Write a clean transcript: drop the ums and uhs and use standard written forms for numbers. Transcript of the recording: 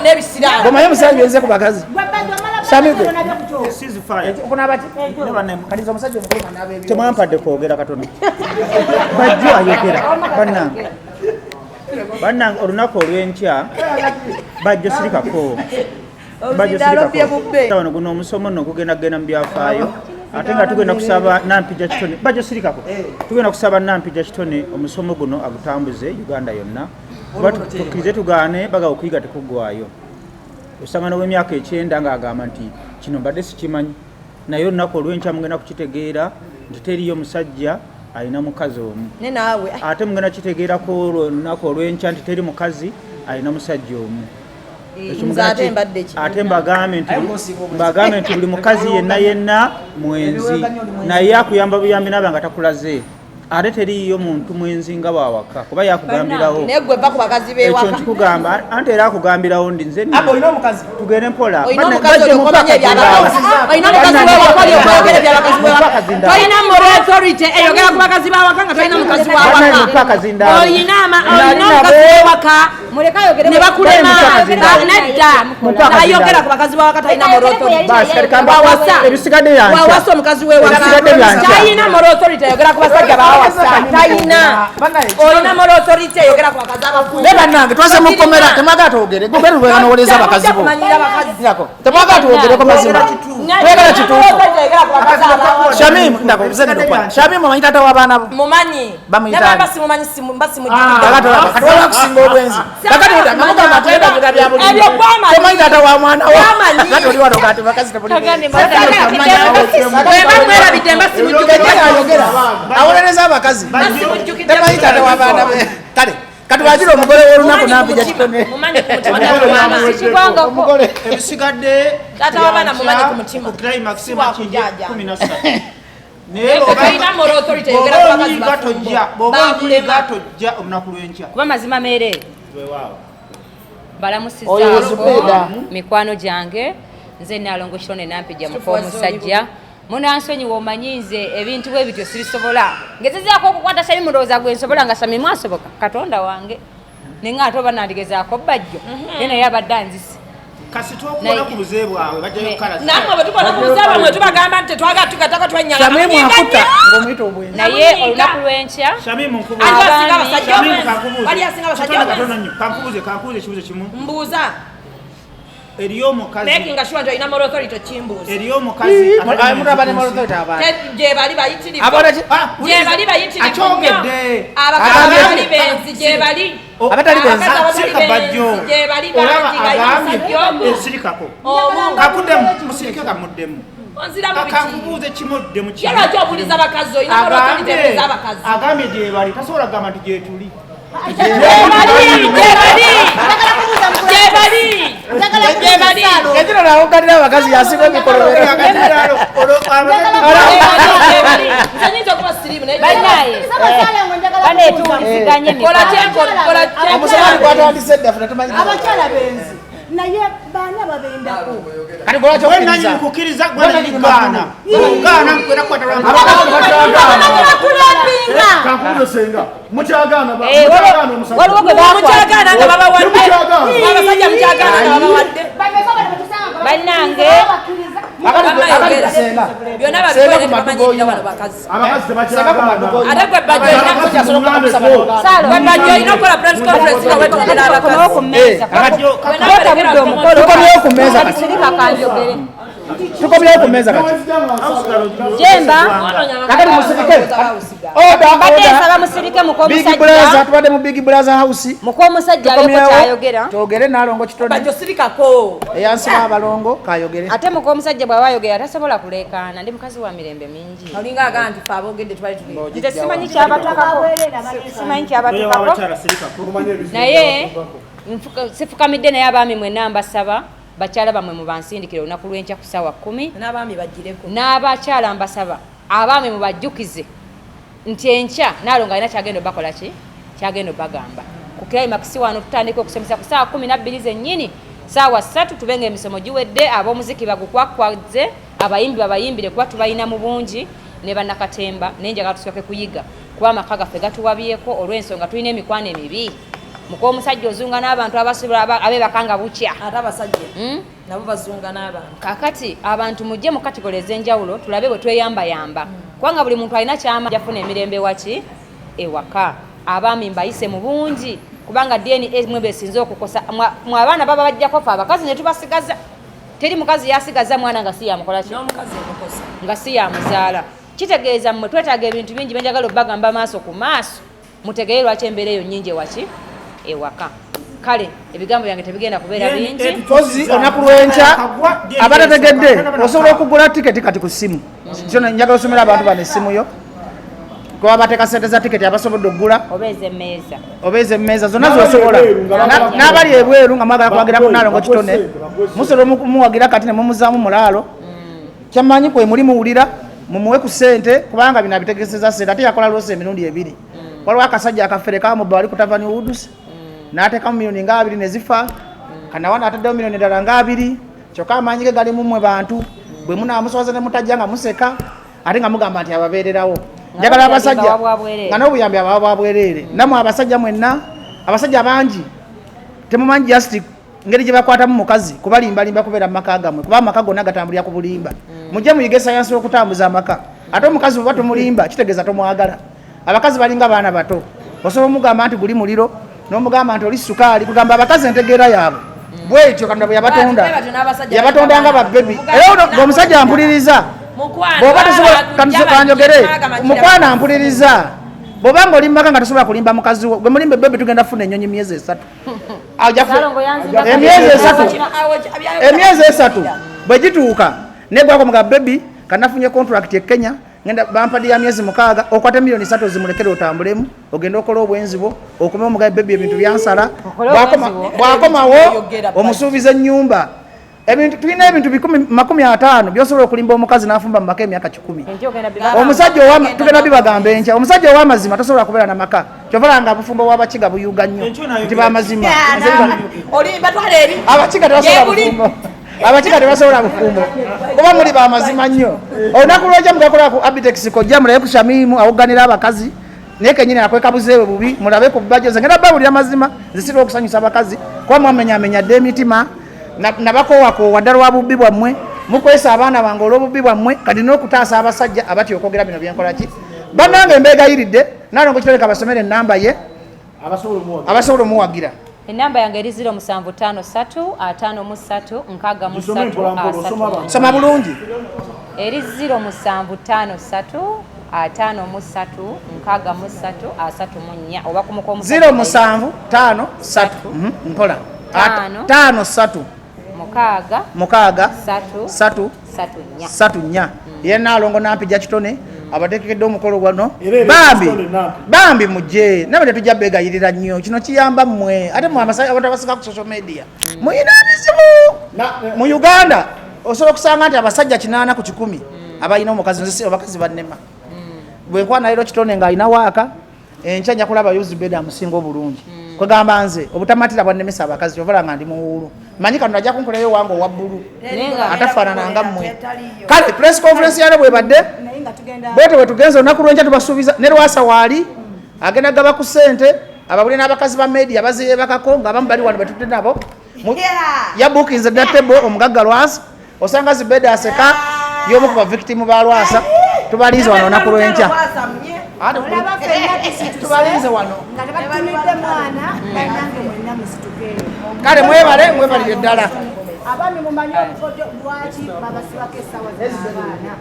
n'ebisira gomaye musajja yenze ku bakazi Shamigo ceasefire kuna bati kaliza musajja omukulu kanaba ebyo temwampadde kwogera katono bajjo ayogera bannange olunaku olw'enkya bajjo sirikako bano guno omusomo nno gugenda mu byafaayo ate nga tugenda kusaba Nampijja Kitone bajjo sirikako tugenda kusaba Nampijja Kitone omusomo guno agutambuze Uganda yonna kuba tukkirize tugaane baga okuyiga tekuggwayo osanga n'ow'emyaka 9 ng'agamba nti kino mbadde sikimanyi naye olunaku olw'enkya mugenda kukitegeera nti teriyo musajja alina mukazi omu ate mugenda kitegeerako olunaku olw'enkya nti teri mukazi alina musajja omu ate mbagambe nti buli mukazi yenna mwenzi naye akuyamba buyambi naba nga takulaze ate teriyo muntu mwenzi nga wawaka kuba yakugambirawo ekyo nkikugamba anti era akugambirawo ndi nze tugende mpola ebisigadde Taina olina moral authority yogera ku bakazi abafu leba nange twase mukomera temaga togere gobero lwe no woleza bakazi bo yako temaga togere ko mazima twegala kituko Shamim ndako zendo kwa Shamim mama itata wa bana mumanyi basi mumanyi simu basi mujikira katola kusinga obwenzi kakati ndamuga matenda kudabya buli koma itata wa mwana wa katoli wano kati bakazi tabuli mwera bitemba simujikira yogera awoleza abakazi tema itata wa bana kale katubajira omugole w'olunaku Nampijja Kitone mumanyi ku mutima omugole ebisigadde tata wa bana mumanyi ku mutima climax makije 17 naye okaina moral authority yogera ku bakazi batojja olunaku lw'enkya kuba mazima mere balamusiza mikwano gyange nze Nalongo Kitone Nampijja Mukomusajja munansonyiwa omanyi nze ebintu bwe bityo sibisobola ngezezaako okukwata Shamim mulowooza gwe nsobola nga Shamim asoboka Katonda wange nenga ate oba nandigezaako bajjo naye abadde anzise kasito okukola ku buze bwawe bajjayo kala namwe bwe tukola ku buze bwawe tubagamba nti twagala tugatako twenyala Shamim akuta ng'omuyita obwenzi naye olunaku lw'enkya Shamim kankubuze kibuze kimu mbuuza eriyo mukazi making sure ndio ina moral authority chimbuzi eriyo mukazi mutabane moral authority abana je bali bayitiri je bali bayitiri achogedde abakabali benzi je bali abatali benzi sikabajjo je bali bayitiri esirikako kakude musirike kamuddemu kankubuze kimuddemu kino yalo kyo buliza bakazo ina moral authority z'abakazi agamye je bali tasobola kugamba nti je tuli Kedira na ogadira bakazi yasigo mikoro naye baana babendako kati gola cyo nanyi kukiriza gwana ligana gana kwera kwata ramba kankulo senga muchagana ba waliwo gwe bamuchagana nga baba wadde abasajja muchagana nga baba wadde bannange byonna babikolekumanyirira bano bakazi ate gwe bajjo olina okukola press conference nga wetondera abakazi tukomyewo ku mmeeza tukomyewo ku mmeeza kati Jemba kakati musirike badesaba musirike mukomusajja tubadde mu Big Brother House mukomusajja abeko kyayogera twogere Nalongo Kitone bajjo sirikako eyansiba abalongo kayogere ate mukomusajja bw'aba ayogera tasobola kuleekaana ndi mukazi wa mirembe mingi olinga aga nti fe aboogedde twali tuli nze simanyi kyabatukako simanyi kyabatukako naye sifukamidde naye abaami mwenna mbasaba bakyala bamwe mu bansindikire olunaku lw'enkya ku ssaawa 10 n'abaami bagireko n'abakyala mbasaba abaami mubajjukize nti enkya Nalongo alina kyagenda bakola ki kyagenda bagamba ku climax wano tutandika okusomesa ku ssaawa 12 zennyini ssaawa 3 tubenga emisomo giwedde ab'omuziki bagukwakwaze abayimbi babayimbire kuba tubalina mu bungi ne bannakatemba naye njagala tusooke kuyiga kuba amaka gaffe gatuwabyeko olw'ensonga tulina emikwano emibi muko omusajja ozunga n'abantu abasubira abebakanga bukya ate abasajja nabo bazunga n'abantu. kakati abantu mujje mu kategori ez'enjawulo tulabe bwe tweyambayamba kubanga buli muntu alina kyama jafuna emirembe waki ewaka abaami mbayise mu bungi kubanga DNA mwe besinze okukosa mwe abaana baba bajjako fa abakazi ne tubasigaza teri mukazi yasigaza mwana nga si yamukola ki N'omukazi emukosa. nga si yamuzaala kitegeeza mmwe twetaaga ebintu bingi benjagala obbagamba maaso ku maaso mutegeere lwaki embeera eyo nnyingi ewaki ewaka kale ebigambo byange tebigenda kubeera bingi pozi olunaku lw'enkya abatategedde osobola okugula tiketi kati ku ssimu kyo njagala osomera abantu bano essimu yo kuba bateeka sente za tiketi abasobodde okugula obeeza emmeeza zonna zosobola n'abali ebweru nga mwagala kuwagira ku Nalongo kitone musobola okumuwagira kati ne mumuzaamu mulaalo kyammanyi kwe muli muwulira mumuwe ku ssente kubanga bino abitegeseza ssente ate yakola lwose emirundi ebiri waliwo akasajja akafere kamubba wali ku Tavani Woods n'ateekamu miliyoni nga 2 ne zifa kanawana ataddewo miliyoni endala nga 2 kyokka amaanyi ge gali mumwe bantu bwe munaamusowaza ne mutajja nga museka ate nga mugamba nti ababeererawo njagala abasajja nga n'obuyambi ababa bwabwereere nammwe abasajja mwenna abasajja bangi temumanyi just ngeri gye bakwatamu mukazi kubalimbalimba kubeera mu maka gammwe kuba amaka gonna gatambulira ku bulimba mujje muyige sayansi y'okutambuza amaka ate omukazi bweba tumulimba kitegeeza tomwagala abakazi balinga baana bato osobola omugamba nti guli muliro n'omugamba nti oli sukaali kugamba abakazi entegeera yaabwe bwetyo katonda bwe yabatonda nga babbebi era ng'omusajja ampuliriza bw'oba tosobola kanjogere mukwana ampuliriza bw'oba ng'oli mumaka nga tosobola kulimba mukazi wo gwe mulimba ebbebi tugenda kufuna ennyonyi myezi 3 emyezi 3 bwe gituuka negwako muga bebi kanafunye contract e Kenya ngenda bampadi ya myezi 6 okwate miliyoni 3 zimulekere otambulemu ogenda okola obwenzi bwo okome omuga bebi ebintu byansala bwakomawo omusuubiza ennyumba ebintu tulina ebintu 50 byosobola okulimba omukazi n'afumba mu maka emyaka 10 omusajja owama tugenda bibagamba enkya omusajja ow'amazima tosobola kubeera na maka kyovala nga bufumbo bw'abakiga buyuga nnyo nti b'amazima abakiga tebasobola bufumbo abakiga tebasobola bufumbo kuba muli b'amazima nnyo olunaku lwojja mugakola ku Abitex kojja mulabe ku Shamimu awogganira abakazi naye kenyini akwekabuzeewe bubi mulabe ku bajoze ngenda bawulira amazima zisitira okusanyusa abakazi kuba mwamenyamenya dde emitima nabakoowakowa ddala lwa bubbi bwammwe mukwesa abaana bange olw'obubbi bwammwe kati n'okutaasa abasajja abati okwogera bino byenkola ki bannange mbeegayiridde Nalongo kitone kabasomere ennamba ye abasobola omuwagira enamba yange eri 07535363 soma bulungi eri 07535363 oba kumuka omusajja 0753 mpola 53 mukaaga 3 ye Nalongo nampija kitone abateekedde omukolo gwano bambi mujje nabe tetujja beegayirira nnyo kino kiyamba mmwe ate abatabasika ku social media muyina ebizibu mu Uganda osobola okusanga nti abasajja 8 ku 100 abalina omukazi abakazi bannema bwenkwana leero kitone ng'alina waaka enkya nja kulaba Yuzibed amusinga obulungi kwegamba nze obutamatira bwannemesa abakazi ovala nga ndi muwuulu manyi kano ajja kunkoleyo wange owa bbulu atafaanananga mmwe kale press conference yale bwebadde bwete bwe tugenza olunaku lw'enkya tubasuubiza ne Lwasa waali agenda gaba ku ssente ababuli n'abakazi ba media bazeebakako ng'abamu bali wano betudde nabo yabuukinze dda tebo omugagga Lwasa osanga Zibed aseka y'omu ku bavictimu ba Lwasa tubaliize wano olunaku lw'enkya tubaliize wano kale mwebalire ddala abaami mumanyi obukodyo lwaki babasibako essawa z'abaana